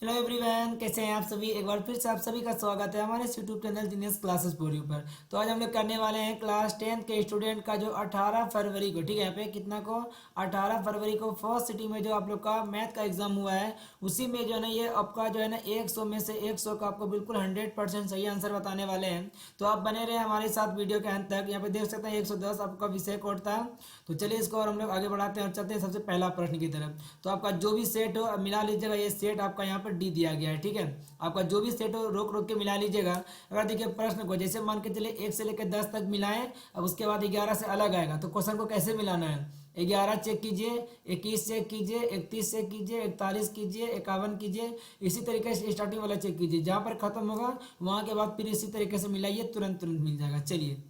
Hello everyone, कैसे हैं आप सभी। एक बार फिर से आप सभी का स्वागत है हमारे YouTube channel genius classes for you पर। तो आज हम लोग करने वाले हैं क्लास 10th के स्टूडेंट का जो 18 फरवरी को, ठीक है, यहाँ पे कितना को 18 फरवरी को फर्स्ट सिटी में जो आप लोग का मैथ का एग्जाम हुआ है, उसी में जो है ना ये आपका जो है ना 100 में से 100 का आपको बिल्कुल 100% सही आंसर बताने वाले हैं। तो आप बने रहे हमारे साथ वीडियो के अंत तक। यहाँ पे देख सकते हैं 110 आपका विषय कोड था। तो चलिए इसको और हम लोग आगे बढ़ाते हैं और चलते हैं सबसे पहला प्रश्न की तरफ। तो आपका जो भी सेट हो अब मिला लीजिएगा, ये सेट आपका यहाँ पर डी दिया गया है, ठीक है। आपका जो भी सेट हो रोक रोक के मिला लीजिएगा। अगर देखिए प्रश्न को जैसे मान के चले 1 से लेकर 10 तक मिलाएं, अब उसके बाद 11 से अलग आएगा, तो क्वेश्चन को कैसे मिलाना है। 11 चेक कीजिए, 21 चेक कीजिए, 31 चेक कीजिए, 41 कीजिए, 51 कीजिए। इसी तरीके से स्टार्टिंग वाला चेक कीजिए, जहाँ पर खत्म होगा वहाँ के बाद फिर इसी तरीके से मिलाइए, तुरंत तुरंत मिल जाएगा। चलिए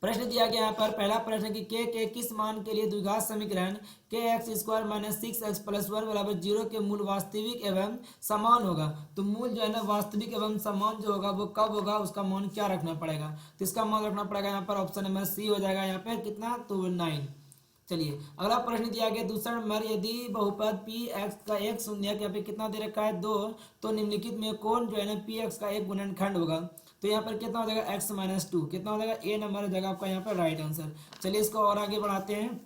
प्रश्न दिया गया यहाँ पर पहला प्रश्न कि के किस मान के लिए द्विघात समीकरण के x square minus 6x plus 1 बराबर 0 के मूल वास्तविक एवं समान होगा। तो मूल जो है ना वास्तविक एवं समान जो होगा वो कब होगा, उसका मान क्या रखना पड़ेगा। तो इसका मान रखना पड़ेगा यहाँ पर ऑप्शन नंबर सी हो जाएगा। यहाँ पर कितना, तो 9। चलिए अगला प्रश्न दिया गया दूसरा नंबर, यदि बहुपद पी एक्स का एक शून्य यहाँ पे कितना दे रखा है 2, तो निम्नलिखित में कौन जो है ना पी एक्स का एक गुणनखंड होगा। तो यहाँ पर कितना हो जाएगा x-2, कितना हो जाएगा ए नंबर हो जाएगा आपका यहाँ पर राइट आंसर। चलिए इसको और आगे बढ़ाते हैं।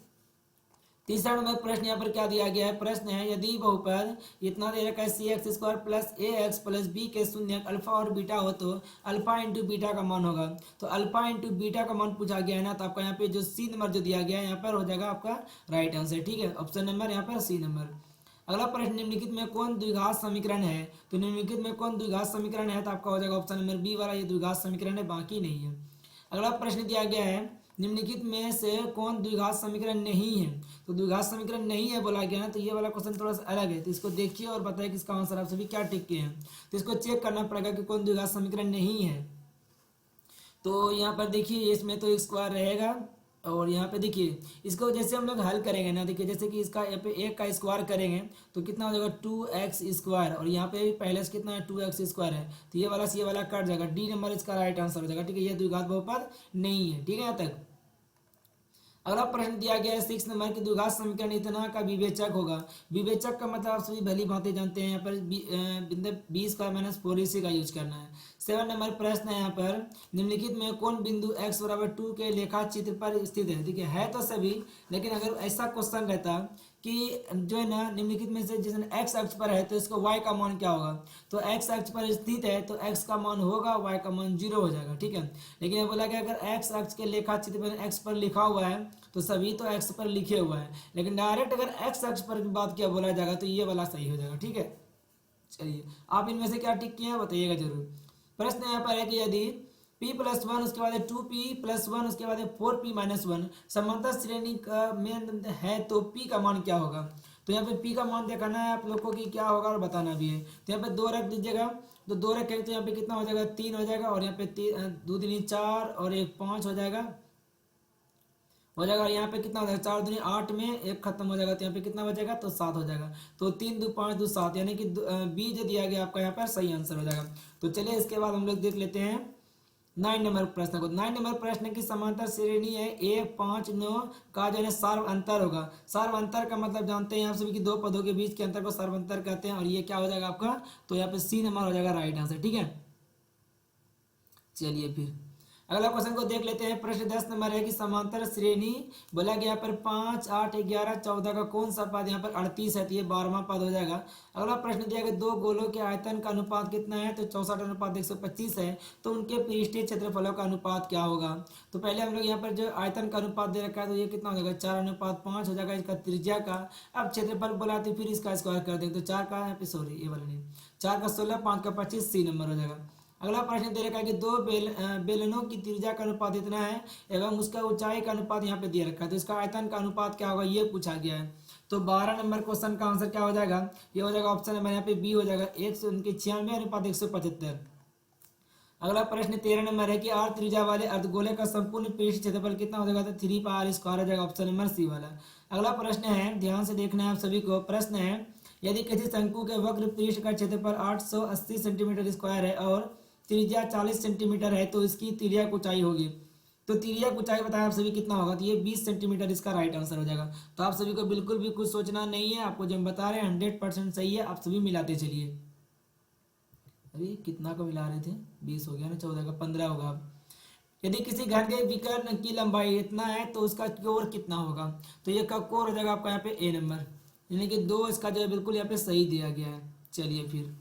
तीसरा नंबर प्रश्न यहाँ पर क्या दिया गया है, प्रश्न है यदि बहुपद इतना दे रखा है सी एक्स स्क्वायर प्लस ए एक्स प्लस बी के शून्य अल्फा और बीटा हो तो अल्फा इंटू बीटा का मान होगा। तो अल्फा इंटू बीटा का मान पूछा गया है ना, तो आपका यहाँ पे जो सी नंबर जो दिया गया है यहाँ पर हो जाएगा आपका राइट आंसर, ठीक है। ऑप्शन नंबर यहाँ पर सी नंबर। अगला प्रश्न, निम्नलिखित में कौन द्विघात समीकरण है। तो निम्नलिखित में कौन द्विघात समीकरण है, तो आपका हो जाएगा ऑप्शन नंबर बी वाला, ये द्विघात समीकरण है, बाकी नहीं है। अगला प्रश्न दिया गया है, निम्नलिखित में से कौन द्विघात समीकरण नहीं है। तो द्विघात समीकरण नहीं है बोला गया ना, तो ये वाला क्वेश्चन थोड़ा सा अलग है, तो इसको देखिए और बताइए कि इसका आंसर आप सभी क्या टिक के हैं। तो इसको चेक करना पड़ेगा कि कौन द्विघात समीकरण नहीं है। तो यहाँ पर देखिए इसमें तो स्क्वायर रहेगा, और यहाँ पे देखिए इसको जैसे हम लोग हल करेंगे ना, देखिए जैसे कि इसका यहाँ पे एक का स्क्वायर करेंगे तो कितना हो जाएगा 2x स्क्वायर, और यहाँ पे भी पहले से कितना है 2x स्क्वायर है, तो ये वाला से ये वाला कट जाएगा, डी नंबर इसका राइट आंसर हो जाएगा, ठीक है। ये द्विघात बहुपद नहीं है, ठीक है यहाँ तक। अगला प्रश्न दिया गया है 6 नंबर की द्विघात समीकरण इतना का विवेचक होगा। विवेचक का मतलब आप सभी भली भांति जानते हैं, यहाँ पर बिंदु 20 का -4 इसी का यूज करना है। 7 नंबर प्रश्न है यहाँ पर, निम्नलिखित में कौन बिंदु x बराबर 2 के लेखा चित्र पर स्थित है। ठीक है तो सभी, लेकिन अगर ऐसा क्वेश्चन रहता कि जो है ना निम्नलिखित में से जिस एक्स अक्ष पर है तो इसको y का मान क्या होगा। तो x अक्ष पर स्थित है तो x का मान होगा, y का मान 0 हो जाएगा, ठीक है। लेकिन ये बोला कि अगर x अक्ष के लेखा चित्र में x पर लिखा हुआ है तो सभी तो x पर लिखे हुआ है, लेकिन डायरेक्ट अगर x अक्ष पर बात क्या बोला जाएगा तो ये वाला सही हो जाएगा, ठीक है। चलिए आप इनमें से क्या टिक किए हैं बताइएगा जरूर। प्रश्न यहाँ पर है कि यदि p+1 उसके बाद 2p+1 उसके बाद 4p-1 समांतर श्रेणी का में है तो p का मान क्या होगा। तो यहाँ पे p का मान दिखाना है आप लोग को कि क्या होगा और बताना भी है। तो यहाँ पे 2 रख दीजिएगा, तो 2 रखेंगे तो यहाँ पे कितना हो जाएगा 3 हो जाएगा, और यहाँ पे 2 दूनी 4 और 1 5 हो जाएगा, और यहाँ पे कितना हो जाएगा 4 दूनी 8 में 1 खत्म हो जाएगा, तो यहाँ पे कितना बचेगा तो 7 हो जाएगा। तो 3 2 5 2 7, यानी कि बी जो दिया गया आपका यहाँ पर सही आंसर हो जाएगा। तो चलिए इसके बाद हम लोग देख लेते हैं 9 नंबर प्रश्न को। 9 नंबर प्रश्न की समांतर श्रेणी है 1 5 9 का जो है सार्व अंतर होगा। सार्व अंतर का मतलब जानते हैं आप सभी कि दो पदों के बीच के अंतर को सार्व अंतर कहते हैं, और ये क्या हो जाएगा आपका, तो यहाँ पे सी नंबर हो जाएगा राइट आंसर, ठीक है। चलिए फिर अगला क्वेश्चन को देख लेते हैं। प्रश्न 10 नंबर है कि समांतर श्रेणी बोला गया पर 5 8 11 14 का कौन सा पद यहाँ पर 38 है, तो ये 12वां पद हो जाएगा। अगला प्रश्न दिया गया दो गोलों के आयतन का अनुपात कितना है, तो 64:125 है, तो उनके पृष्ठीय क्षेत्रफलों का अनुपात क्या होगा। तो पहले हम लोग यहाँ पर जो आयतन का अनुपात दे रखा है तो ये कितना हो जाएगा 4:5 हो जाएगा इसका त्रिज्या का। अब क्षेत्रफल बोला तो फिर इसका स्क्वायर कर देंगे, तो 4 का यहाँ पे सॉरी ये वाला नहीं, 4 का 16 5 का 25 सी नंबर हो जाएगा। अगला प्रश्न दे रखा है कि दो बेलनों की त्रिज्या का अनुपात इतना है एवं उसका ऊंचाई का अनुपात यहाँ पे दिया रखा है, तो इसका आयतन का अनुपात क्या होगा ये पूछा गया है। तो 12 नंबर क्वेश्चन का आंसर क्या हो जाएगा, ये हो जाएगा ऑप्शन नंबर यहाँ पे बी हो जाएगा 196:175। अगला प्रश्न 13 नंबर है कि आर त्रिज्या वाले अर्धगोले का संपूर्ण पृष्ठ क्षेत्रफल कितना हो जाएगा, तो 3πr² हो जाएगा, ऑप्शन नंबर सी वाला। अगला प्रश्न है, ध्यान से देखना है आप सभी को। प्रश्न है यदि किसी शंकु के वक्र पृष्ठ का क्षेत्रफल 880 सेंटीमीटर स्क्वायर है और त्रिज्या 40 सेंटीमीटर है तो इसकी तिर्यक ऊंचाई होगी। तो तिर्यक ऊंचाई बताया आप सभी कितना होगा, तो ये 20 सेंटीमीटर इसका राइट आंसर हो जाएगा। तो आप सभी को बिल्कुल भी कुछ सोचना नहीं है, आपको जो हम बता रहे हैं 100% सही है, आप सभी मिलाते चलिए। अरे कितना का मिला रहे थे, 20 हो गया ना, 14 का 15 होगा। अब यदि किसी घन के विकर्ण की लंबाई इतना है तो उसका कोर कितना होगा, तो ये का कोर हो जाएगा आपका यहाँ पे ए नंबर, यानी कि 2 इसका जो है बिल्कुल यहाँ पे सही दिया गया है। चलिए फिर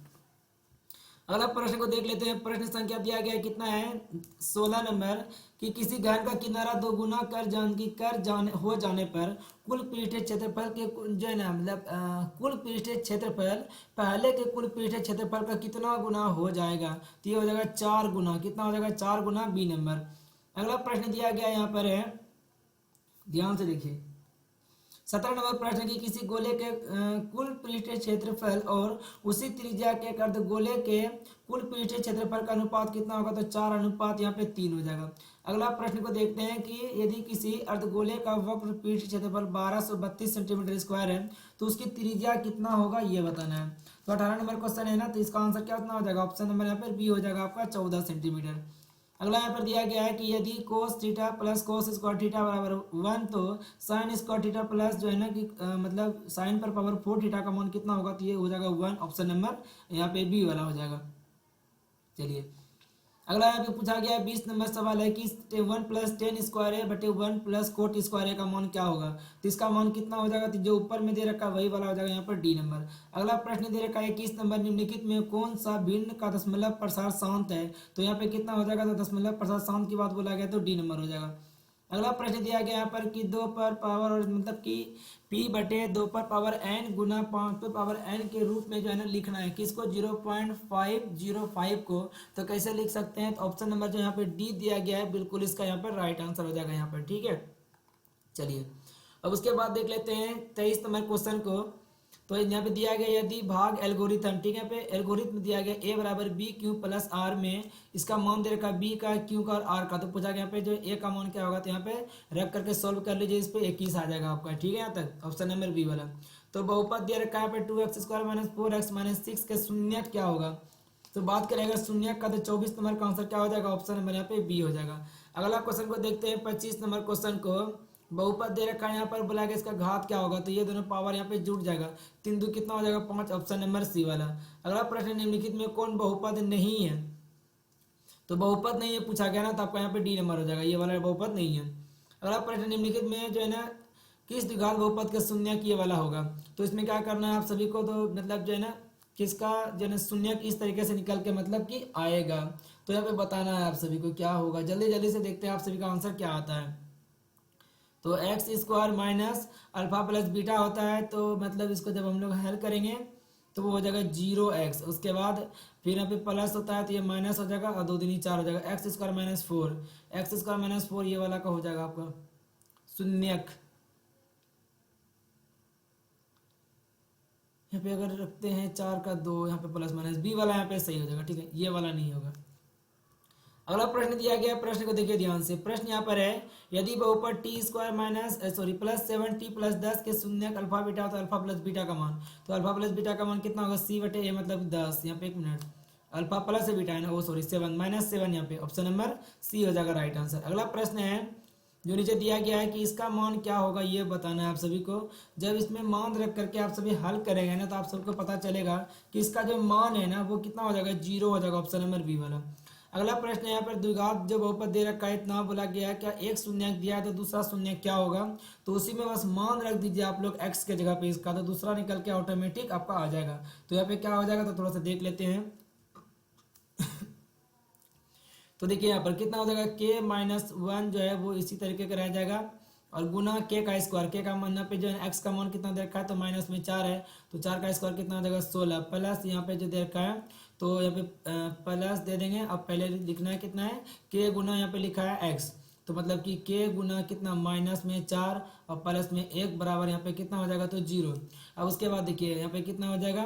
अगला प्रश्न को देख लेते हैं। प्रश्न संख्या दिया गया है कितना है, 16 नंबर, कि किसी घन का किनारा दो गुना कर जाने हो जाने पर कुल पृष्ठीय क्षेत्रफल के जो है ना मतलब कुल पृष्ठीय क्षेत्रफल पहले के कुल पृष्ठीय क्षेत्रफल का कितना गुना हो जाएगा, तो ये हो जाएगा 4 गुना। कितना हो जाएगा, 4 गुना, बी नंबर। अगला प्रश्न दिया गया यहाँ पर है, ध्यान से देखिए 17 नंबर प्रश्न की किसी गोले के कुल पृष्ठीय क्षेत्रफल और उसी त्रिज्या के एक अर्धगोले के कुल पृष्ठीय क्षेत्रफल का अनुपात कितना होगा, तो 4 अनुपात यहाँ पे 3 हो जाएगा। अगला प्रश्न को देखते हैं कि यदि किसी अर्धगोले का वक्र पृष्ठीय क्षेत्रफल 1232 सेंटीमीटर स्क्वायर है तो उसकी त्रिज्या कितना होगा, ये बताना है। तो 18 नंबर क्वेश्चन है ना, तो इसका आंसर क्या हो जाएगा, ऑप्शन नंबर यहाँ पर बी हो जाएगा आपका 14 सेंटीमीटर। अगला यहाँ पर दिया गया है कि यदि cos theta plus cos square theta बराबर 1 तो साइन स्क्वायर थीटा प्लस जो है ना कि मतलब साइन पर पावर 4 थीटा का मान कितना होगा, तो ये हो जाएगा 1, ऑप्शन नंबर यहाँ पे बी वाला हो जाएगा। चलिए अगला यहाँ पे पूछा गया 20 नंबर सवाल है कि 1 प्लस 10 स्क्वायर है बटे 1 प्लस कोट स्क्वायर है का मान क्या होगा, तो इसका मान कितना हो जाएगा, तो जो ऊपर में दे रखा है वही वाला हो जाएगा यहाँ पर डी नंबर। अगला प्रश्न दे रखा है 21 नंबर, निम्नलिखित में कौन सा भिन्न का दशमलव प्रसार शांत है, तो यहाँ पे कितना हो जाएगा, तो दशमलव प्रसार शांत की बात बोला गया तो डी नंबर हो जाएगा। अगला प्रश्न दिया गया यहाँ पर कि 2 पर पावर और मतलब कि p बटे 2 पर पावर n गुना 5 पर पावर n के रूप में जो है ना लिखना है किसको, 0.505 को, तो कैसे लिख सकते हैं, तो ऑप्शन नंबर जो यहाँ पे डी दिया गया है बिल्कुल इसका यहाँ पर राइट आंसर हो जाएगा यहाँ पर। ठीक है, चलिए अब उसके बाद देख लेते हैं 23 नंबर क्वेश्चन को। तो यहाँ पे दिया गया यदि भाग एल्गोरिथम, ठीक है, पे एल्गोरिथम दिया गया ए बराबर बी क्यू प्लस आर में इसका मान दे रखा बी का, क्यू का और आर का, तो पूछा गया यहाँ पे जो ए का मान क्या होगा, तो यहाँ पे रख करके सॉल्व कर लीजिए, इस पे 21 आ जाएगा आपका। ठीक है, यहाँ तक ऑप्शन नंबर बी वाला। तो बहुपद दिया रखा है यहाँ पे 2x square minus 4x minus 6 के शून्य क्या होगा, तो बात करेगा शून्य का, तो 24 नंबर का आंसर क्या हो जाएगा, ऑप्शन नंबर यहाँ पे बी हो जाएगा। अगला क्वेश्चन को देखते हैं 25 नंबर क्वेश्चन को। बहुपद दे रखा है यहाँ पर, बोला गया इसका घात क्या होगा, तो ये दोनों पावर यहाँ पे जुड़ जाएगा, 3 2 कितना हो जाएगा 5, ऑप्शन नंबर सी वाला। अगला प्रश्न निम्नलिखित में कौन बहुपद नहीं है, तो बहुपद नहीं है पूछा गया ना, तो आपका यहाँ पे डी नंबर हो जाएगा, ये वाला बहुपद नहीं है। अगला प्रश्न निम्नलिखित में जो है ना किस द्विघात बहुपद के शून्य ये वाला होगा, तो इसमें क्या करना है आप सभी को, तो मतलब जो है ना किसका जो है शून्य इस तरीके से निकल के मतलब कि आएगा, तो यहाँ पे बताना है आप सभी को क्या होगा। जल्दी जल्दी से देखते हैं आप सभी का आंसर क्या आता है। तो x square minus alpha plus beta होता है, तो मतलब इसको जब हम लोग हल करेंगे तो वो हो जाएगा 0x, उसके बाद फिर यहाँ पे प्लस होता है तो ये माइनस हो जाएगा और 2 दूनी 4 हो जाएगा, x square minus 4, x square minus 4 ये वाला का हो जाएगा आपका शून्यक। यहाँ पे अगर रखते हैं 4 का 2 यहाँ पे प्लस माइनस, बी वाला यहाँ पे सही हो जाएगा। ठीक है, ये वाला नहीं होगा। अगला प्रश्न दिया गया, प्रश्न को देखिए ध्यान से। प्रश्न यहाँ पर है यदि बहुपद T square minus plus 7t plus 10 के शून्य अल्फा बीटा तो अल्फा प्लस बीटा का मान, तो अल्फा प्लस बीटा का मान कितना होगा, सी बटे ए मतलब 10, यहाँ पे 1 मिनट, अल्फा प्लस है बीटा है ना, वो 7 माइनस 7, यहाँ पे ऑप्शन नंबर सी हो जाएगा राइट आंसर। अगला प्रश्न है जो नीचे दिया गया है कि इसका मान क्या होगा ये बताना है आप सभी को। जब इसमें मान रख करके आप सभी हल करेंगे ना तो आप सबको पता चलेगा कि इसका जो मान है ना वो कितना हो जाएगा, 0 हो जाएगा, ऑप्शन नंबर बी वाला। अगला प्रश्न यहाँ पर द्विघात जो बहुपद दे रखा है इतना बोला गया है, क्या एक शून्य दिया है तो दूसरा शून्य क्या होगा, तो उसी में बस मान रख दीजिए आप लोग x के जगह पे इसका, तो दूसरा निकल के ऑटोमेटिक आपका आ जाएगा। तो यहाँ पे क्या हो जाएगा, तो थोड़ा सा देख लेते हैं। तो देखिए यहाँ पर कितना हो जाएगा, k माइनस 1 जो है वो इसी तरीके का रह जाएगा और गुना k का स्क्वायर, k का मान पे जो है x का मान कितना दे रखा है, तो माइनस में 4 है, तो 4 का स्क्वायर कितना हो जाएगा 16, प्लस यहाँ पे जो दे रखा है तो यहाँ पे प्लस दे देंगे। अब पहले लिखना है कितना है, k गुना यहाँ पे लिखा है x, तो मतलब कि k गुना कितना माइनस में 4 और प्लस में 1 बराबर यहाँ पे कितना हो जाएगा, तो 0। अब उसके बाद देखिए यहाँ पे कितना हो जाएगा,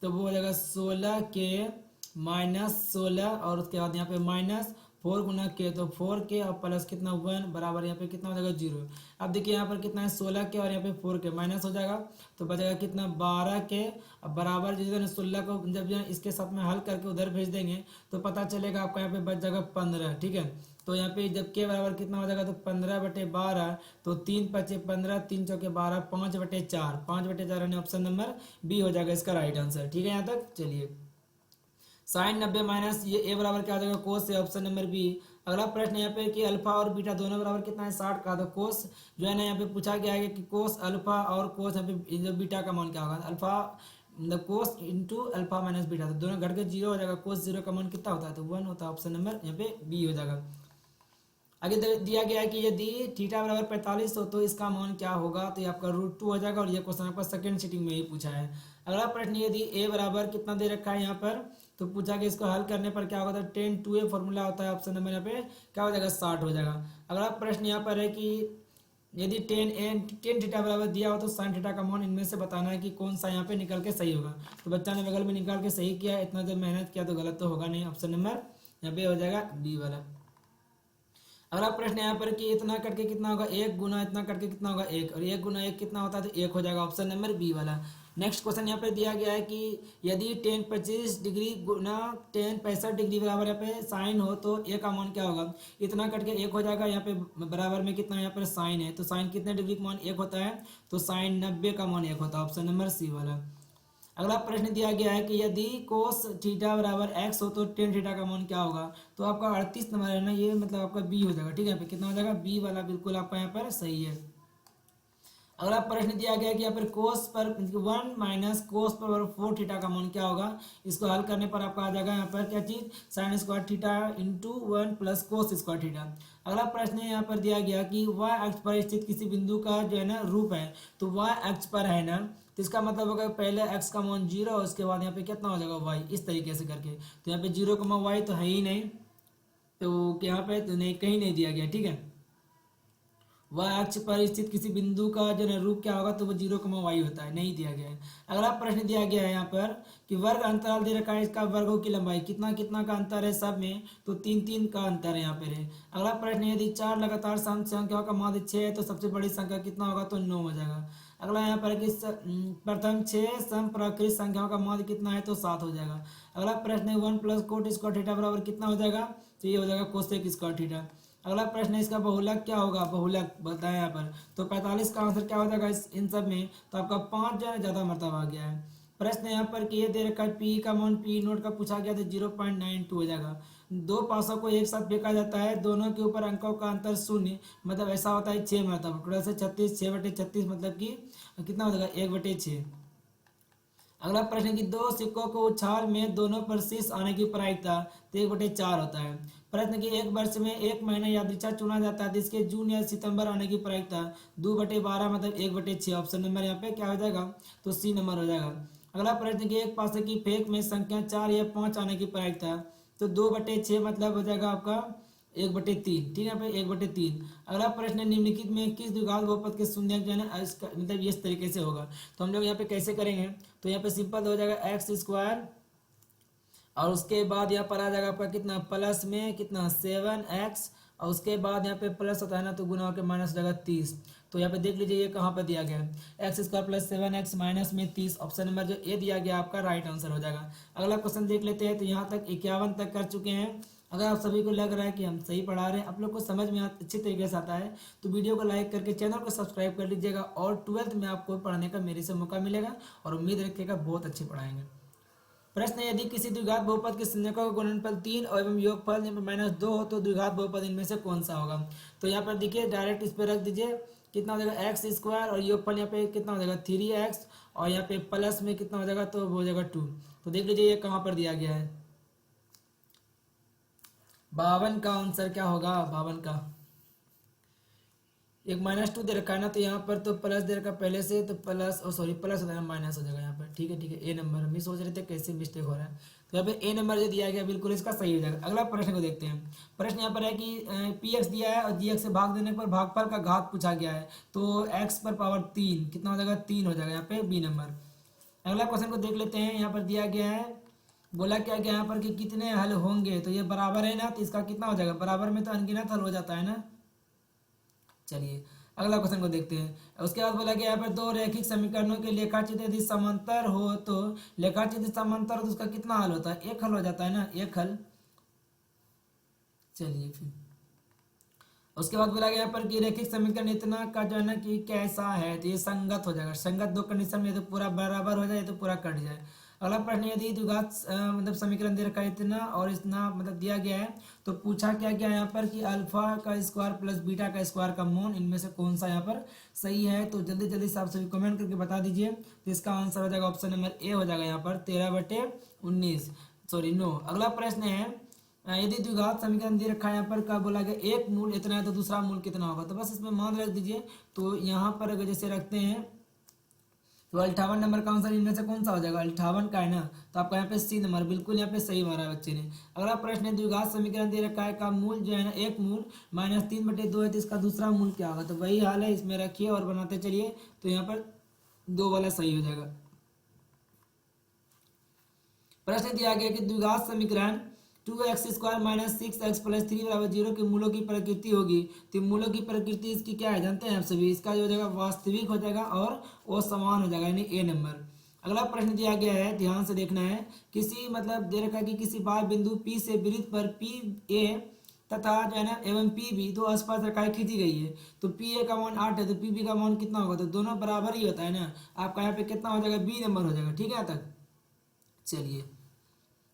तो वो हो जाएगा 16k माइनस 16 और उसके बाद यहाँ पे माइनस 4 गुना के, तो 4 के और प्लस कितना 1 बराबर यहाँ पे कितना हो जाएगा 0। अब देखिए यहाँ पर कितना है 16 के और यहाँ पे 4 के माइनस हो जाएगा, तो बचेगा कितना 12 के। अब बराबर जो है 16 को जब जो है इसके साथ में हल करके उधर भेज देंगे तो पता चलेगा आपका यहाँ पे बच जाएगा 15, ठीक है। तो यहाँ पे जब के बराबर कितना हो जाएगा, तो 15/12, तो 3×5 = 15, 3×4 = 12, 5/4, 5/4 यानी ऑप्शन नंबर बी हो जाएगा इसका राइट आंसर, ठीक है। यहाँ तक चलिए, साइन 90 माइनस ये ए बराबर क्या हो जाएगा कोस से, ऑप्शन नंबर बी। अगला प्रश्न यहाँ पे कि अल्फा और बीटा दोनों बराबर कितना है 60 का, तो कोस जो है ना यहाँ पे पूछा गया है कि कोस अल्फा और कोस यहाँ पे जो बीटा का मान क्या होगा, अल्फा मतलब कोस इंटू अल्फा माइनस बीटा, तो दोनों घट के 0 हो जाएगा। कोस 0 का मान कितना होता है, तो 1 होता है, ऑप्शन नंबर यहाँ पे बी हो जाएगा। आगे दिया गया है कि यदि थीटा बराबर 45 हो तो इसका मान क्या होगा, तो ये आपका √2 हो जाएगा, और ये क्वेश्चन आपका सेकंड सीटिंग में ही पूछा है। अगला प्रश्न, यदि ए बराबर कितना दे रखा है यहाँ पर, तो पूछा कि इसको हल करने पर क्या होगा, तो 10/2a फॉर्मूला होता है, ऑप्शन नंबर यहाँ पे क्या हो जाएगा 60 हो जाएगा। अगला प्रश्न यहाँ पर है कि यदि टेन थीटा बराबर दिया हो तो साइन थीटा का मान इनमें से बताना है कि कौन सा यहाँ पे निकल के सही होगा। तो बच्चा ने बगल में निकाल के सही किया, इतना जब मेहनत किया तो गलत तो होगा नहीं, ऑप्शन नंबर यहाँ पे हो जाएगा बी वाला। अगला प्रश्न यहाँ पर कि इतना करके कितना होगा 1 गुना इतना करके कितना होगा 1, और 1 गुना 1 कितना होता है, तो 1 हो जाएगा, ऑप्शन नंबर बी वाला। नेक्स्ट क्वेश्चन यहाँ पे दिया गया है कि यदि 10 25 डिग्री गुना 10 65 डिग्री बराबर यहाँ पे साइन हो तो ए का मान क्या होगा। इतना करके 1 हो जाएगा, यहाँ पे बराबर में कितना यहाँ पर साइन है, तो साइन कितने डिग्री का मान 1 होता है, तो साइन 90 का मान 1 होता है, ऑप्शन नंबर सी वाला। अगला प्रश्न दिया गया है कि यदि कोस थीटा बराबर x हो तो टेन थीटा का मान क्या होगा, तो आपका 38 नंबर है ना, ये मतलब आपका बी हो जाएगा, ठीक है। यहाँ पे कितना हो जाएगा बी वाला बिल्कुल आपका यहाँ पर सही है। अगला प्रश्न दिया गया है कि यहाँ पर कोस पर 1 माइनस कोस पर 4 थीटा का मान क्या होगा। इसको हल करने पर आपका आ जाएगा यहाँ पर क्या चीज, sine square theta into 1 plus cos square theta. अगला प्रश्न यहाँ पर दिया गया कि y अक्ष पर स्थित किसी बिंदु का जो है ना रूप है, तो y अक्ष पर है ना, तो इसका मतलब होगा पहले x का मान 0 और उसके बाद यहाँ पे कितना हो जाएगा y, इस तरीके से करके। तो यहाँ पे 0, y तो है ही नहीं, तो यहाँ पे तो नहीं कहीं नहीं दिया गया, ठीक है। वह अक्ष पर स्थित किसी बिंदु का जो है रूप क्या होगा, तो वो 0, y होता है, नहीं दिया गया है। अगला प्रश्न दिया गया है यहाँ पर कि वर्ग अंतराल दे रखा है, इसका वर्गों की लंबाई कितना कितना का अंतर है सब में, तो 3 का अंतर है यहाँ पर है। अगला प्रश्न, यदि 4 लगातार सम संख्याओं का माध्य 6 है तो सबसे बड़ी संख्या कितना होगा, तो 9 हो जाएगा। अगला यहाँ पर कि प्रथम 6 समप्राकृत संख्याओं का माध्य कितना है, तो 7 हो जाएगा। अगला प्रश्न है 1 प्लस कोट स्क्वायर थीटा बराबर कितना हो जाएगा, तो ये हो जाएगा कोसेक स्क्वायर थीटा। अगला प्रश्न है इसका बहुलक क्या होगा, बहुलक बताएं यहाँ पर, तो 45 का आंसर क्या हो जाएगा इन सब में, तो आपका 5 जो है ज़्यादा मरतबा आ गया है। प्रश्न यहाँ पर कि ये दे रखा है पी का मान पी नोट का पूछा गया, तो 0.92 हो जाएगा। दो पासों को एक साथ फेंका जाता है, दोनों के ऊपर अंकों का अंतर 0, मतलब ऐसा होता है 6 मतलब टोटल से 36, 6/36 मतलब कि कितना हो जाएगा 1/6। अगला प्रश्न कि दो सिक्कों को उछाल में दोनों पर शीर्ष आने की प्रायिकता, तो 1/4 होता है। प्रश्न कि एक वर्ष में 1 महीना यादृच्छा चुना जाता है जिसके जून या सितंबर आने की प्रायिकता 2/12 मतलब 1/6, ऑप्शन नंबर यहाँ पे क्या हो जाएगा, तो सी नंबर हो जाएगा। अगला प्रश्न कि एक पासे की फेंक में संख्या 4 या 5 आने की प्रायिकता, तो 2/6 मतलब हो जाएगा आपका 1/3, ठीक है यहाँ पे 1/3। अगला प्रश्न, निम्नलिखित में किस द्विघात बहुपद के शून्य जो है ना मतलब इस तरीके से होगा, तो हम लोग यहाँ पे कैसे करेंगे, तो यहाँ पे सिंपल हो जाएगा x² और उसके बाद यहाँ पर आ जाएगा आपका कितना प्लस में कितना 7x, और उसके बाद यहाँ पे प्लस होता है ना, तो गुना होकर माइनस हो जाएगा 30। तो यहाँ पे देख लीजिए ये कहाँ पर दिया गया है, x² + 7x माइनस में 30, ऑप्शन नंबर जो ए दिया गया आपका राइट आंसर हो जाएगा। अगला क्वेश्चन देख लेते हैं, तो यहाँ तक 51 तक कर चुके हैं। अगर आप सभी को लग रहा है कि हम सही पढ़ा रहे हैं, आप लोग को समझ में अच्छी तरीके से आता है, तो वीडियो को लाइक करके चैनल को सब्सक्राइब कर लीजिएगा, और 12th में आपको पढ़ने का मेरे से मौका मिलेगा, और उम्मीद रखिएगा बहुत अच्छे पढ़ाएंगे। प्रश्न, यदि किसी द्विघात बहुपद के संज्ञकों का गुणनफल 3 एवं योगफल -2 हो तो द्विघात बहुपद इनमें से कौन सा होगा। तो यहाँ पर देखिए डायरेक्ट इस पर रख दीजिए, कितना हो जाएगा x² और योगफल यहाँ पे कितना हो जाएगा 3x, और यहाँ पे प्लस में कितना हो जाएगा, तो हो जाएगा 2। तो देख लीजिए ये कहाँ पर दिया गया है, 52 का आंसर क्या होगा, 52 का। एक -2 दे रखा है ना, तो यहाँ पर तो प्लस दे रखा पहले से, तो प्लस सॉरी प्लस हो जाएगा माइनस हो जाएगा यहाँ पर, ठीक है ए नंबर। हम भी सोच रहे थे कैसे मिस्टेक हो रहा है, तो यहाँ पे ए नंबर जो दिया गया बिल्कुल इसका सही हो जाएगा। अगला प्रश्न को देखते हैं। प्रश्न यहाँ पर है कि px दिया है और gx से भाग देने पर भागफल का घात पूछा गया है, तो x पर पावर 3 कितना हो जाएगा 3 हो जाएगा यहाँ पे बी नंबर। अगला क्वेश्चन को देख लेते हैं, यहाँ पर दिया गया है बोला क्या क्या यहाँ पर कि कितने हल होंगे, तो ये बराबर है ना, तो इसका कितना हो जाएगा, बराबर में तो अनगिनत हल हो जाता है ना। चलिए अगला क्वेश्चन को देखते हैं। उसके बाद बोला गया यहाँ पर दो रैखिक समीकरणों के लेखाचित्र यदि समांतर हो तो लेखाचित्र समांतर हो तो उसका कितना हल होता है, एक हल हो जाता है ना, एक हल। चलिए फिर उसके बाद बोला गया यहाँ पर कि रैखिक समीकरण इतना का जो है ना कि कैसा है, तो ये संगत हो जाएगा। संगत दो कंडीशन में, तो पूरा बराबर हो जाए तो पूरा कट जाए। अगला प्रश्न, यदि द्विघात मतलब समीकरण दे रखा है इतना और इतना मतलब दिया गया है, तो पूछा क्या गया यहाँ पर कि अल्फा का स्क्वायर प्लस बीटा का स्क्वायर का मूल इनमें से कौन सा यहाँ पर सही है। तो जल्दी जल्दी से आप सभी कमेंट करके बता दीजिए। तो इसका आंसर हो जाएगा ऑप्शन नंबर ए हो जाएगा यहाँ पर 13/19, सॉरी 9। अगला प्रश्न है, यदि द्विघात समीकरण दे रखा है यहाँ पर क्या बोला गया, एक मूल इतना है तो दूसरा मूल कितना होगा, तो बस इसमें मान रख दीजिए। तो यहाँ पर अगर जैसे रखते हैं तो 58 नंबर का आंसर इनमें से कौन सा हो जाएगा, 58 का है ना, तो आपका यहाँ पे सी नंबर बिल्कुल यहाँ पे सही मारा है बच्चे ने। अगला प्रश्न है, द्विघात समीकरण दे रखा है का मूल जो है ना, एक मूल -3/2 है, तो इसका दूसरा मूल क्या होगा, तो वही हाल है, इसमें रखिए और बनाते चलिए। तो यहाँ पर 2 वाला सही हो जाएगा। प्रश्न दिया गया कि द्विघात समीकरण 2x² - 6x + 3 = 0 के मूलों की प्रकृति होगी। तो मूलों की प्रकृति इसकी क्या है जानते हैं आप सभी, इसका जो हो जाएगा वास्तविक हो जाएगा और वो समान हो जाएगा, यानी ए नंबर। अगला प्रश्न दिया गया है, ध्यान से देखना है, किसी मतलब दे रखा है कि किसी बाह्य बिंदु P से वृत्त पर PA तथा जो है ना एवं PB दो आसपास रेखाएं खींची गई है। तो PA का मान 8 है, तो PB का मान कितना होगा, तो दोनों बराबर ही होता है ना, आपका यहाँ पे कितना हो जाएगा, बी नंबर हो जाएगा। ठीक है यहाँ तक। चलिए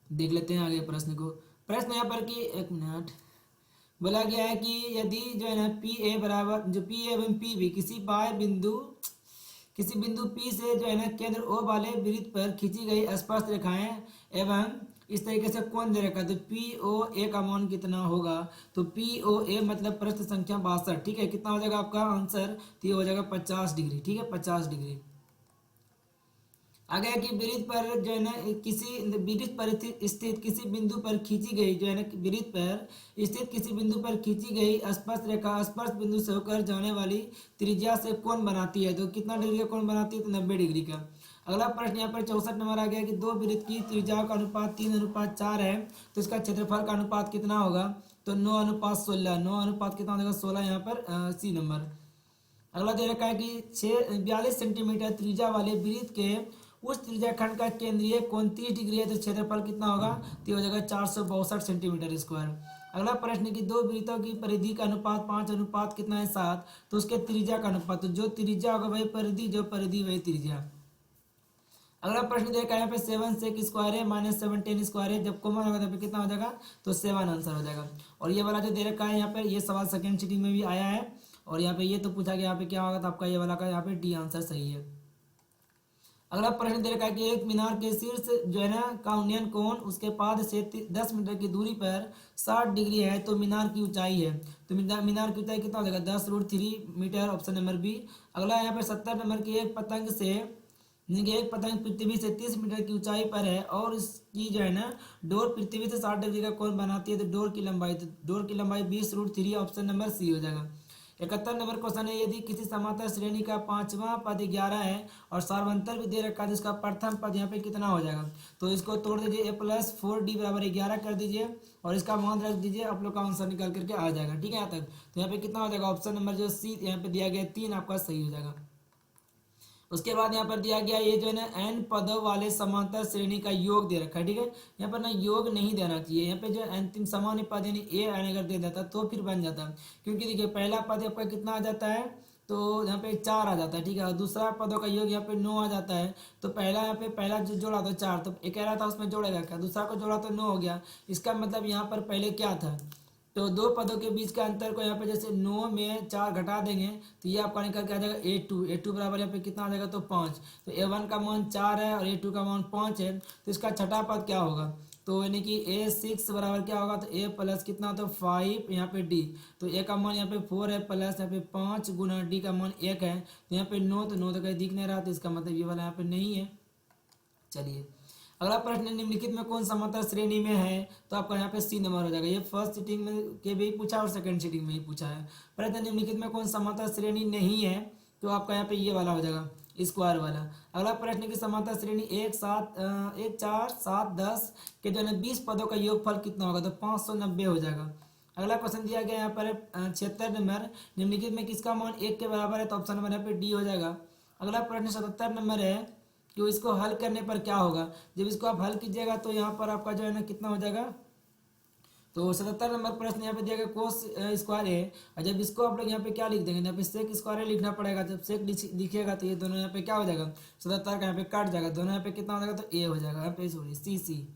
देख लेते हैं आगे प्रश्न को। प्रश्न यहाँ पर कि एक मिनट बोला गया है कि यदि जो है ना पी ए बराबर जो पी एवं पी बी किसी बिंदु पी से जो है ना केंद्र ओ वाले वृत्त पर खींची गई स्पर्श रेखाएं एवं इस तरीके से कोण दे रखा है, तो पी ओ ए का मान कितना होगा, तो पी ओ ए मतलब प्रश्न संख्या 62। ठीक है, कितना हो जाएगा आपका आंसर, तो ये हो जाएगा 50 डिग्री। ठीक है, 50 डिग्री। आगे कि वृत्त पर जो है ना किसी वृत्त पर स्थित किसी बिंदु पर खींची गई जो है ना वृत्त पर स्थित किसी बिंदु पर खींची गई स्पर्श रेखा स्पर्श बिंदु से होकर जाने वाली त्रिज्या से कोण बनाती है, तो कितना डिग्री का कोण बनाती है, तो 90 डिग्री का। अगला प्रश्न यहाँ पर 64 नंबर आ गया कि दो वृत्त की त्रिज्याओं का अनुपात 3:4 है, तो इसका क्षेत्रफल का अनुपात कितना होगा, तो 9:16। 9 अनुपात कितना हो जाएगा, 16 यहाँ पर सी नंबर। अगला दे रखा है कि 42 सेंटीमीटर त्रिज्या वाले वृत्त के उस त्रिज्या खंड का केंद्रीय कोण 30 डिग्री है, तो क्षेत्रफल कितना होगा, तो हो जाएगा 462 सेंटीमीटर स्क्वायर। अगला प्रश्न की दो वृत्तों की परिधि का अनुपात 5 अनुपात कितना है 7, तो उसके त्रिज्या का अनुपात, तो जो त्रिज्या होगा वही परिधि, जो परिधि वही त्रिज्या। अगला प्रश्न देखा यहाँ पे 7 sec स्क्वायर है -7 tan स्क्वायर है, जब कॉमन होगा तब कितना हो जाएगा, तो 7 आंसर हो जाएगा। और ये वाला जो दे रखा है यहाँ पे, ये सवाल सेकंड सिटिंग में भी आया है, और यहाँ पे ये तो पूछा गया यहाँ पे क्या होगा, तो आपका ये वाला का यहाँ पे डी आंसर सही है। अगला प्रश्न दे रखा है कि एक मीनार के शीर्ष जो है ना का उन्नयन कोण उसके पाद से 10 मीटर की दूरी पर 60 डिग्री है, तो मीनार की ऊंचाई है, तो मीनार की ऊंचाई कितना हो जाएगा, 10√3 मीटर, ऑप्शन नंबर बी। अगला यहाँ पे 70 नंबर की एक पतंग पृथ्वी से 30 मीटर की ऊंचाई पर है और इसकी जो है ना डोर पृथ्वी से 60 डिग्री का कोण बनाती है, तो डोर की लंबाई 20√3, ऑप्शन नंबर सी हो जाएगा। 71 नंबर क्वेश्चन है, यदि किसी समांतर श्रेणी का पांचवा पद 11 है और सार्वंतर भी दे रखा है, तो इसका प्रथम पद यहाँ पे कितना हो जाएगा, तो इसको तोड़ दीजिए, a+4d = 11 कर दीजिए और इसका मान रख दीजिए, आप लोग का आंसर निकल करके आ जाएगा। ठीक है यहाँ तक। तो यहाँ पे कितना हो जाएगा, ऑप्शन नंबर जो सी यहाँ पे दिया गया 3 आपका सही हो जाएगा। उसके बाद यहाँ पर दिया गया ये जो है ना n पदों वाले समांतर श्रेणी का योग दे रखा है। ठीक है, यहाँ पर ना योग नहीं देना चाहिए, यहाँ पे जो अंतिम सामान्य पद यानी ए अगर दे देता तो फिर बन जाता, क्योंकि देखिए पहला पद आपका कितना आ जाता है, तो यहाँ पे 4 आ जाता है। ठीक है, और दूसरा पदों का योग यहाँ पे 9 आ जाता है, तो पहला यहाँ पे पहला जो जोड़ा तो 4, तो एक कह रहा था उसमें जोड़ेगा क्या, दूसरा को जोड़ा तो 9 हो गया। इसका मतलब यहाँ पर पहले क्या था, तो दो पदों के बीच का अंतर को यहाँ पे जैसे 9 में 4 घटा देंगे, तो ये आपका निकल के आ जाएगा a2 बराबर यहाँ पे कितना आ जाएगा, तो 5। तो a1 का मान 4 है और a2 का मान 5 है, तो इसका छठा पद क्या होगा, तो यानी कि a6 बराबर क्या होगा, तो a प्लस कितना, तो 5 यहाँ पे d, तो a का मान यहाँ पे 4 है प्लस यहाँ पे 5 गुना d का मान 1 है, तो यहाँ पे 9, तो 9 तो कहीं दिख नहीं रहा, तो इसका मतलब ये वाला यहाँ पे नहीं है। चलिए अगला प्रश्न, निम्नलिखित में कौन समांतर श्रेणी में है, तो आपका यहाँ पे सी नंबर हो जाएगा। ये फर्स्ट सिटिंग में के भी पूछा और सेकंड सिटिंग में ही पूछा है। प्रश्न, निम्नलिखित में कौन समांतर श्रेणी नहीं है, तो आपका यहाँ पे ये वाला हो जाएगा, स्क्वायर वाला। अगला प्रश्न की समांतर श्रेणी 1 4 7 10 के जो है 20 पदों का योगफल कितना होगा, तो 590 हो जाएगा। अगला क्वेश्चन दिया गया यहाँ पर 76 नंबर, निम्नलिखित में किसका मान 1 के बराबर है, तो ऑप्शन नंबर यहाँ पे डी हो जाएगा। अगला प्रश्न 77 नंबर है कि इसको हल करने पर क्या होगा। जब इसको आप हल कीजिएगा तो यहाँ पर आपका जो है ना कितना हो जाएगा, तो 77 नंबर प्रश्न यहाँ पे दिया गया कोस स्क्वायर है, और जब इसको आप लोग यहाँ पे क्या लिख देंगे, यहाँ पे सेक स्क्वायर लिखना पड़ेगा। जब सेक लिखिएगा तो ये दोनों यहाँ पे क्या हो जाएगा, 77 का यहाँ पे काट जाएगा, दोनों यहाँ पे कितना हो जाएगा, तो ए हो जाएगा, यहाँ पे सॉरी सी।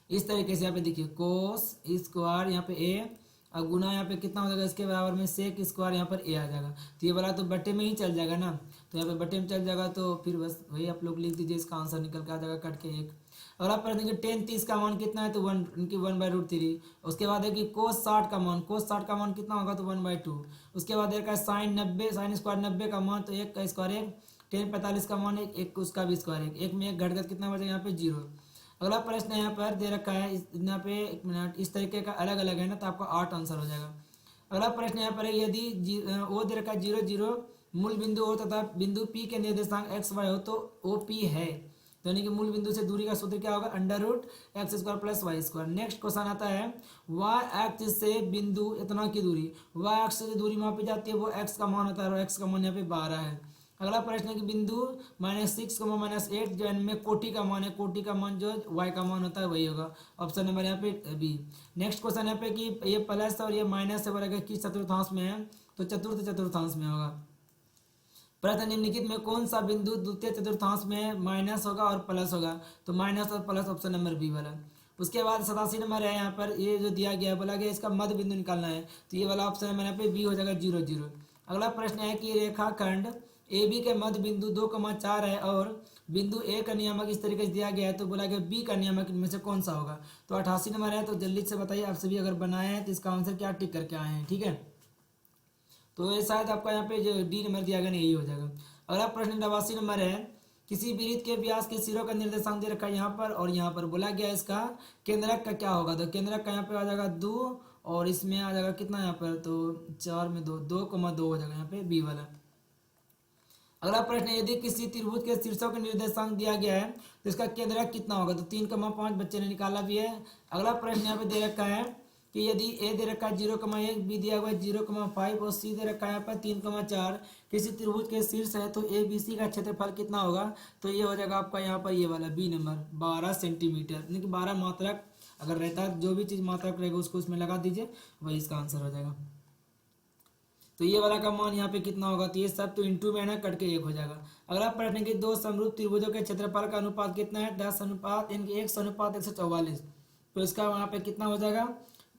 इस तरीके से यहाँ पे देखिए कोस स्क्वायर यहाँ पे ए, और गुना यहाँ पे कितना हो जाएगा, इसके बराबर में सेक स्क्वायर यहाँ पर ए आ जाएगा। तो ये वाला तो बट्टे में ही चल जाएगा ना, तो यहाँ पे बट्टे में चल जाएगा, तो फिर बस वही आप लोग लिख दीजिए, इसका आंसर निकल के आ जाएगा कट के 1। अगला प्रश्न कि 10 30 का मान कितना है, तो 1/√3। उसके बाद है कि कोस 60 का मान कितना होगा, तो 1/2। उसके बाद है साइन स्क्वायर 90 का मान, तो 1 का स्क्वायर 1, 10 45 का मान 1 उसका भी स्क्वायर 1, 1 में 1 घट कर कितना बचेगा, यहाँ पे 0। अगला प्रश्न यहाँ पर दे रखा है यहाँ पे 1 मिनट, इस तरीके का अलग अलग है ना, तो आपका 8 आंसर हो जाएगा। अगला प्रश्न यहाँ पर है यदि ओ दे रखा है 0 0 मूल बिंदु हो तथा बिंदु पी के निर्देशांक एक्स वाई हो तो ओ पी है, तो यानी कि मूल बिंदु से दूरी का सूत्र क्या होगा, √x² + y²। नेक्स्ट क्वेश्चन आता है y एक्स से बिंदु इतना की दूरी, y एक्स से दूरी मापी जाती है, वो x का मान होता है, और x का मान यहाँ पे 12 है। अगला प्रश्न है कि बिंदु -6, -8 जो इनमें कोटि का मान है, कोटि का मान जो y का मान होता है वही होगा, ऑप्शन नंबर यहाँ पे बी। नेक्स्ट क्वेश्चन यहाँ पे कि ये प्लस और ये माइनस से बराबर किस चतुर्थांश में है, तो चतुर्थ चतुर्थांश में होगा। प्रश्न निम्नलिखित में कौन सा बिंदु द्वितीय चतुर्थांश में माइनस होगा और प्लस होगा, तो माइनस और प्लस ऑप्शन नंबर बी वाला। उसके बाद 87 नंबर है, यहाँ पर ये जो दिया गया है बोला गया इसका मध्य बिंदु निकालना है, तो ये वाला ऑप्शन नंबर यहाँ पे बी हो जाएगा 0 0। अगला प्रश्न है कि रेखाखंड ए बी के मध्य बिंदु 2,4 है और बिंदु ए का नियामक इस तरीके से दिया गया है, तो बोला गया बी का नियामक इनमें से कौन सा होगा। तो 88 नंबर है, तो जल्दी से बताइए आप सभी अगर बनाए हैं तो इसका आंसर क्या टिक करके आए हैं, ठीक है। तो ये शायद आपका यहाँ पे जो डी नंबर दिया गया ना यही हो जाएगा। अगला प्रश्न 89 नंबर है, किसी वृत्त के व्यास के सिरों का निर्देशांक दे रखा है यहाँ पर और यहाँ पर, बोला गया इसका केंद्रक का क्या होगा, तो केंद्रक का यहाँ पे आ जाएगा 2, और इसमें आ जाएगा कितना यहाँ पर, तो 4 में 2 हो जाएगा यहाँ पे बी वाला। अगला प्रश्न है, यदि किसी त्रिभुज के शीर्षों का निर्देशांक दिया गया है तो इसका केंद्रक कितना होगा, तो 3,5 बच्चे ने निकाला भी है। अगला प्रश्न यहाँ पे दे रखा है कि यदि ए दे रखा है 0,1, बी दिया हुआ है 0,5 और सी दे रखा है यहाँ पर 3,4, किसी त्रिभुज के शीर्ष है तो ए बी सी का क्षेत्रफल कितना होगा, तो ये हो जाएगा आपका यहाँ पर ये वाला बी नंबर 12 सेंटीमीटर, यानी कि 12 मात्रक अगर रहता है, जो भी चीज़ मात्रक रहेगा उसको उसमें लगा दीजिए, वही इसका आंसर हो जाएगा। तो ये वाला का मान यहाँ पे कितना होगा, तो ये सब तो इंटू में है ना, कट के 1 हो जाएगा। अगला प्रश्न कि 2 समरूप त्रिभुजों के क्षेत्रफल का अनुपात कितना है, 10 अनुपात यानी कि 100:144, तो इसका वहाँ पे कितना हो जाएगा,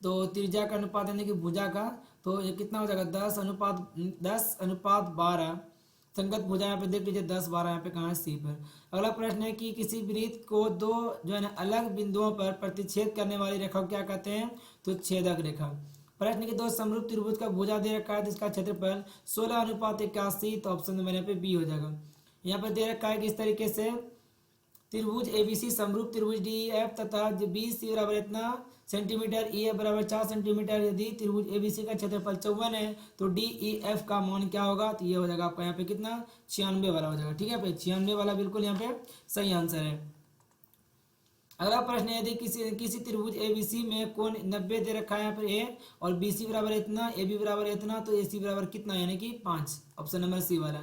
तो त्रिज्या का अनुपात यानी कि भुजा का, तो ये कितना हो जाएगा 10:12। संगत भुजा यहाँ पे देख लीजिए 10 12 यहाँ पे कहाँ है, सी पर। अगला प्रश्न है कि किसी वृत्त को 2 जो है ना अलग बिंदुओं पर प्रतिच्छेद करने वाली रेखा को क्या कहते हैं, तो छेदक रेखा। प्रश्न की 2 समरूप त्रिभुज का भुजा दे रखा है, जिसका क्षेत्रफल 16:81, तो ऑप्शन नंबर यहाँ पे बी हो जाएगा। यहाँ पर दे रखा है कि इस तरीके से त्रिभुज एबीसी समरूप त्रिभुज डी एफ तथा बी सी बराबर इतना सेंटीमीटर, ई एफ बराबर 4 सेंटीमीटर। यदि त्रिभुज एबीसी का क्षेत्रफल 54 है तो डी ई एफ का मान क्या होगा, तो ये हो जाएगा आपका यहाँ पे कितना 96 वाला हो जाएगा, ठीक है भाई 96 वाला बिल्कुल यहाँ पे सही आंसर है। अगला प्रश्न है, यदि किसी त्रिभुज एबीसी में कोण 90 दे रखा है यहाँ पर ए और बीसी बराबर इतना, ए बी बराबर इतना, तो ए सी बराबर कितना यानी कि 5, ऑप्शन नंबर सी वाला।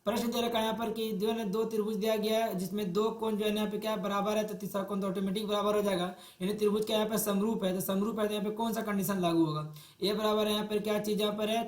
प्रश्न दे रखा है यहाँ पर कि जो है ना 2 त्रिभुज दिया गया है जिसमें 2 कोण जो है यहाँ पे क्या बराबर है, तो तीसरा कोण तो ऑटोमेटिक बराबर हो जाएगा, यानी त्रिभुज क्या यहाँ पे समरूप है, तो समरूप है तो यहाँ पे कौन सा कंडीशन लागू होगा, ए बराबर है यहाँ पर क्या चीज यहाँ पर है,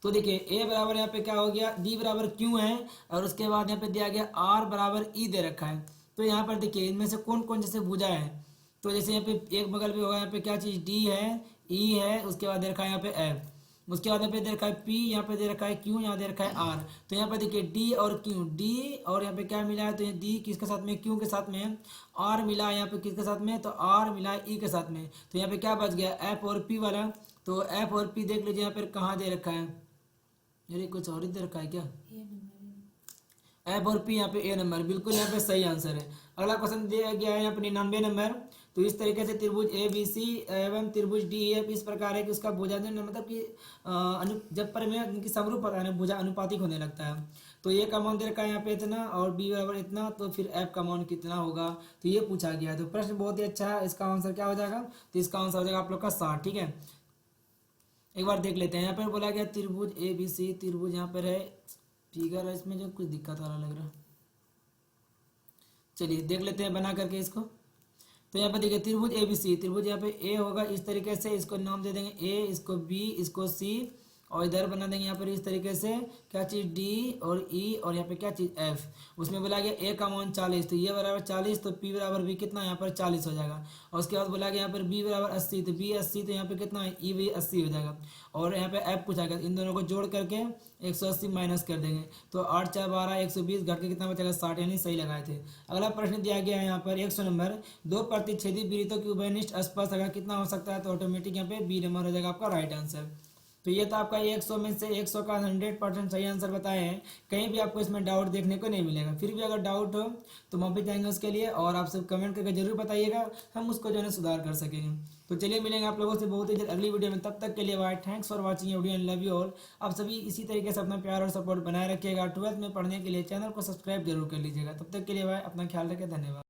तो देखिए ए बराबर यहाँ पे क्या हो गया, डी बराबर क्यू है, और उसके बाद यहाँ पे दिया गया आर बराबर ई दे रखा है। तो यहाँ पर देखिए इनमें से कौन कौन जैसे भुजा है, तो जैसे यहाँ पे एक बगल पे होगा यहाँ पे क्या चीज़ डी है, ई है, उसके बाद दे रखा है यहाँ पे एफ, उसके बाद यहाँ पे दे रखा है पी, यहाँ पे दे रखा है क्यू, यहाँ दे रखा है आर। तो यहाँ पर देखिए डी और क्यू, डी और यहाँ पे क्या मिला है, तो ये डी किसके साथ में, क्यू के साथ में, आर मिला है यहाँ पे किसके साथ में, तो आर मिला है ई के साथ में। तो यहाँ पे क्या बच गया एफ और पी वाला, तो एफ और पी देख लीजिए यहाँ पर कहाँ दे रखा है, अरे कुछ और ही दे रखा है क्या, एफ और पी, यहाँ पे ए नंबर बिल्कुल यहाँ पे सही आंसर है। अगला क्वेश्चन दिया गया है यहाँ पे 99 नंबर। तो इस तरीके से त्रिभुज ए बी सी एवं त्रिभुज डी एफ इस प्रकार है कि उसका भुजान मतलब कि जब परिमेय इनकी समरूप भुजा अनुपातिक होने लगता है। तो ए का मान दे रखा है यहाँ पे इतना और बी बराबर इतना, तो फिर एफ का मान कितना होगा, तो ये पूछा गया है। तो प्रश्न बहुत ही अच्छा है, इसका आंसर क्या हो जाएगा, तो इसका आंसर हो जाएगा आप लोग का 60। ठीक है, एक बार देख लेते हैं। यहाँ पर बोला गया त्रिभुज ए बी सी, त्रिभुज यहाँ पर है फिगर है, इसमें जो कुछ दिक्कत वाला लग रहा है, चलिए देख लेते हैं बना करके इसको। तो यहाँ पे देखिए त्रिभुज ए बी सी, त्रिभुज यहाँ पे ए होगा इस तरीके से, इसको नाम दे देंगे ए, इसको बी, इसको सी, और इधर बना देंगे यहाँ पर इस तरीके से क्या चीज़ डी और ई, और यहाँ पे क्या चीज़ एफ। उसमें बोला गया ए का मान 40, तो ये बराबर 40, तो पी बराबर भी कितना यहाँ पर 40 हो जाएगा। और उसके बाद बोला गया यहाँ पर बी बराबर 80, तो बी 80, तो यहाँ पे कितना है ई भी 80 हो जाएगा। और यहाँ पे एफ पूछा गया, इन दोनों को जोड़ करके 180 माइनस कर देंगे, तो 8 4 12 120 घट के कितना बचेगा 60, यानी सही लगाए थे। अगला प्रश्न दिया गया है यहाँ पर 100 नंबर। दो प्रतिच्छेदी वृत्तों की उभयनिष्ठ स्पर्श अगर कितना हो सकता है, तो ऑटोमेटिक यहाँ पे बी नंबर हो जाएगा आपका राइट आंसर। तो ये तो आपका 100 में से 100 का 100% सही आंसर बताए हैं, कहीं भी आपको इसमें डाउट देखने को नहीं मिलेगा। फिर भी अगर डाउट हो तो हम भी जाएंगे उसके लिए, और आप सब कमेंट करके जरूर बताइएगा, हम उसको जो है सुधार कर सकेंगे। तो चलिए मिलेंगे आप लोगों से बहुत ही जल्द अगली वीडियो में, तब तक के लिए bye, thanks for watching video and love you all. आप सभी इसी तरीके से अपना प्यार और सपोर्ट बनाए रखिएगा। 12th में पढ़ने के लिए चैनल को सब्सक्राइब जरूर कर लीजिएगा। तब तक के लिए बाय, अपना ख्याल रखें, धन्यवाद।